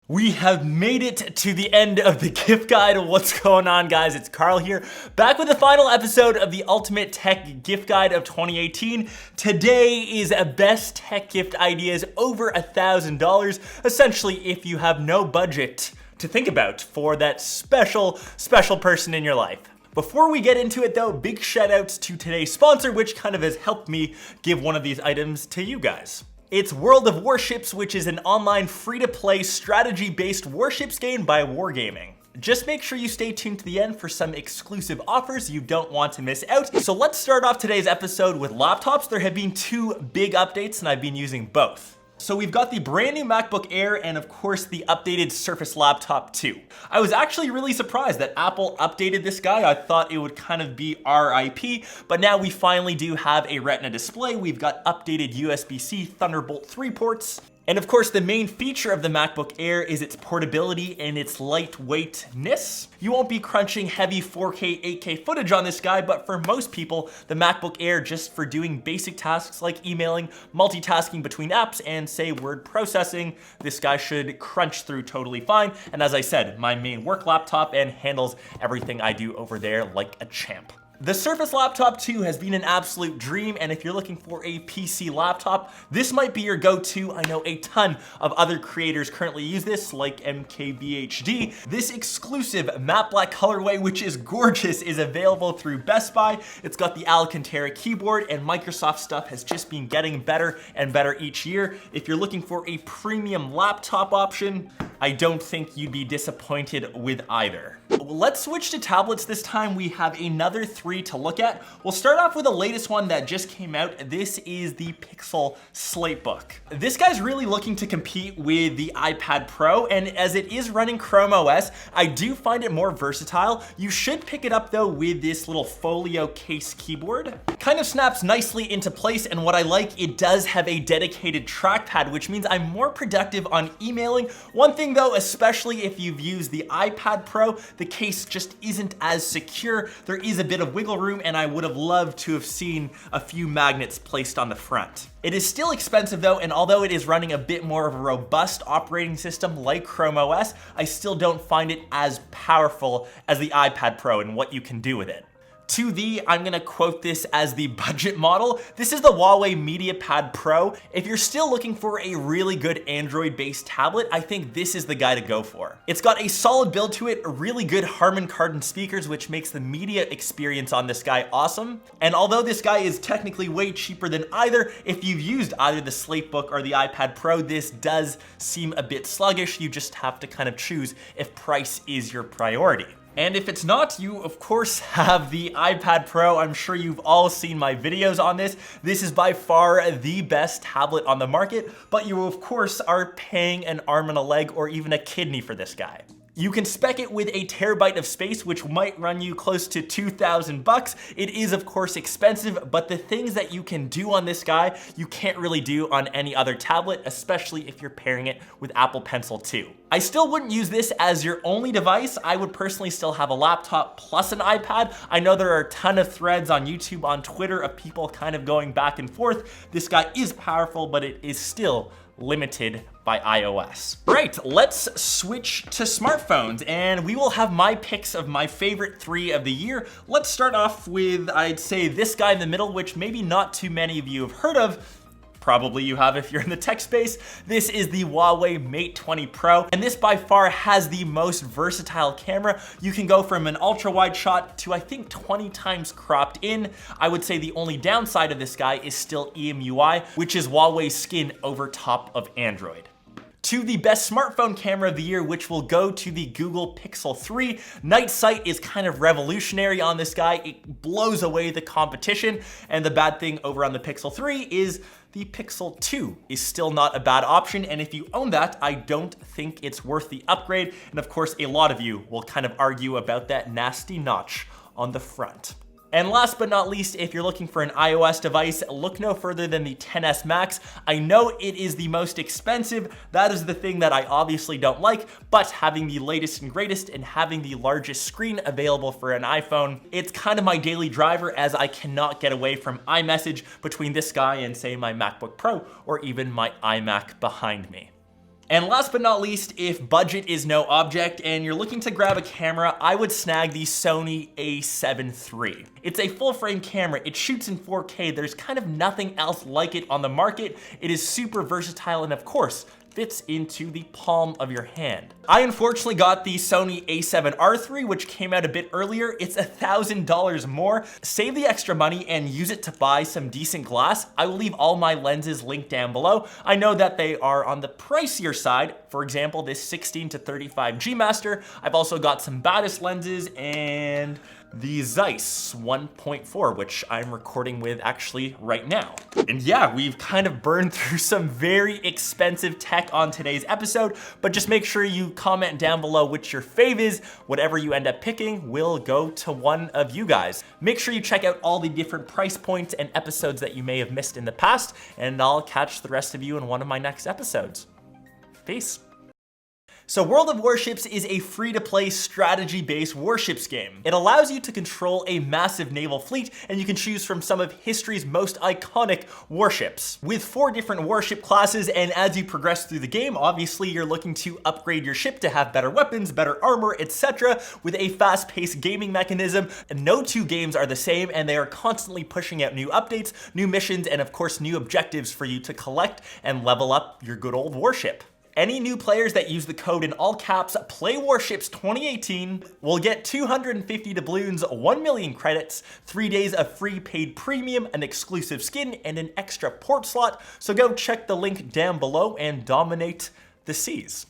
We have made it to the end of the gift guide. What's going on, guys? It's Karl here, back with the final episode of the Ultimate Tech Gift Guide of 2018. Today is best tech gift ideas over $1,000, essentially if you have no budget to think about for that special person in your life. Before we get into it though, big shout outs to today's sponsor, which kind of has helped me give one of these items to you guys. It's World of Warships, which is an online free-to-play strategy-based warships game by Wargaming. Just make sure you stay tuned to the end for some exclusive offers you don't want to miss out. So let's start off today's episode with laptops. There have been two big updates and I've been using both. So we've got the brand new MacBook Air and of course the updated Surface Laptop 2. I was actually really surprised that Apple updated this guy. I thought it would kind of be RIP, but now we finally do have a Retina display. We've got updated USB-C Thunderbolt 3 ports. And of course, the main feature of the MacBook Air is its portability and its lightweightness. You won't be crunching heavy 4K, 8K footage on this guy, but for most people, the MacBook Air, just for doing basic tasks like emailing, multitasking between apps, and say word processing, this guy should crunch through totally fine. And as I said, my main work laptop and handles everything I do over there like a champ. The Surface Laptop 2 has been an absolute dream, and if you're looking for a PC laptop, this might be your go-to. I know a ton of other creators currently use this, like MKBHD. This exclusive matte black colorway, which is gorgeous, is available through Best Buy. It's got the Alcantara keyboard, and Microsoft stuff has just been getting better and better each year. If you're looking for a premium laptop option, I don't think you'd be disappointed with either. Let's switch to tablets this time. We have another three to look at. We'll start off with the latest one that just came out. This is the Pixel Slatebook. This guy's really looking to compete with the iPad Pro, and as it is running Chrome OS, I do find it more versatile. You should pick it up though with this little folio case keyboard. Kind of snaps nicely into place, and what I like, it does have a dedicated trackpad, which means I'm more productive on emailing. One thing though, especially if you've used the iPad Pro, the case just isn't as secure. There is a bit of wiggle room, and I would have loved to have seen a few magnets placed on the front. It is still expensive though, and although it is running a bit more of a robust operating system like Chrome OS, I still don't find it as powerful as the iPad Pro and what you can do with it. I'm gonna quote this as the budget model. This is the Huawei MediaPad Pro. If you're still looking for a really good Android-based tablet, I think this is the guy to go for. It's got a solid build to it, really good Harman Kardon speakers, which makes the media experience on this guy awesome. And although this guy is technically way cheaper than either, if you've used either the Slatebook or the iPad Pro, this does seem a bit sluggish. You just have to kind of choose if price is your priority. And if it's not, you of course have the iPad Pro. I'm sure you've all seen my videos on this. This is by far the best tablet on the market, but you of course are paying an arm and a leg or even a kidney for this guy. You can spec it with a terabyte of space, which might run you close to 2,000 bucks. It is of course expensive, but the things that you can do on this guy, you can't really do on any other tablet, especially if you're pairing it with Apple Pencil 2. I still wouldn't use this as your only device. I would personally still have a laptop plus an iPad. I know there are a ton of threads on YouTube, on Twitter of people kind of going back and forth. This guy is powerful, but it is still limited by iOS. Right, let's switch to smartphones, and we will have my picks of my favorite three of the year. Let's start off with, I'd say, this guy in the middle, which maybe not too many of you have heard of. Probably you have if you're in the tech space. This is the Huawei Mate 20 Pro, and this by far has the most versatile camera. You can go from an ultra wide shot to I think 20 times cropped in. I would say the only downside of this guy is still EMUI, which is Huawei's skin over top of Android. To the best smartphone camera of the year, which will go to the Google Pixel 3. Night sight is kind of revolutionary on this guy. It blows away the competition, and the bad thing over on the Pixel 3 is the Pixel 2 is still not a bad option, and if you own that, I don't think it's worth the upgrade. And of course, a lot of you will kind of argue about that nasty notch on the front. And last but not least, if you're looking for an iOS device, look no further than the XS Max. I know it is the most expensive. That is the thing that I obviously don't like, but having the latest and greatest and having the largest screen available for an iPhone, it's kind of my daily driver, as I cannot get away from iMessage between this guy and say my MacBook Pro or even my iMac behind me. And last but not least, if budget is no object and you're looking to grab a camera, I would snag the Sony a7 III. It's a full frame camera, it shoots in 4K, there's kind of nothing else like it on the market, it is super versatile, and of course, fits into the palm of your hand. I unfortunately got the Sony a7R III, which came out a bit earlier. It's $1,000 more. Save the extra money and use it to buy some decent glass. I will leave all my lenses linked down below. I know that they are on the pricier side. For example, this 16 to 35 G Master. I've also got some Batis lenses and the Zeiss 1.4, which I'm recording with actually right now. And yeah, we've kind of burned through some very expensive tech on today's episode, but just make sure you comment down below which your fave is. Whatever you end up picking will go to one of you guys. Make sure you check out all the different price points and episodes that you may have missed in the past, and I'll catch the rest of you in one of my next episodes. Peace. So World of Warships is a free-to-play strategy-based warships game. It allows you to control a massive naval fleet, and you can choose from some of history's most iconic warships. With 4 different warship classes, and as you progress through the game, obviously you're looking to upgrade your ship to have better weapons, better armor, etc. with a fast-paced gaming mechanism. No 2 games are the same, and they are constantly pushing out new updates, new missions, and of course new objectives for you to collect and level up your good old warship. Any new players that use the code in all caps PLAYWARSHIPS2018 will get 250 doubloons, 1 million credits, 3 days of free paid premium, an exclusive skin, and an extra port slot. So go check the link down below and dominate the seas.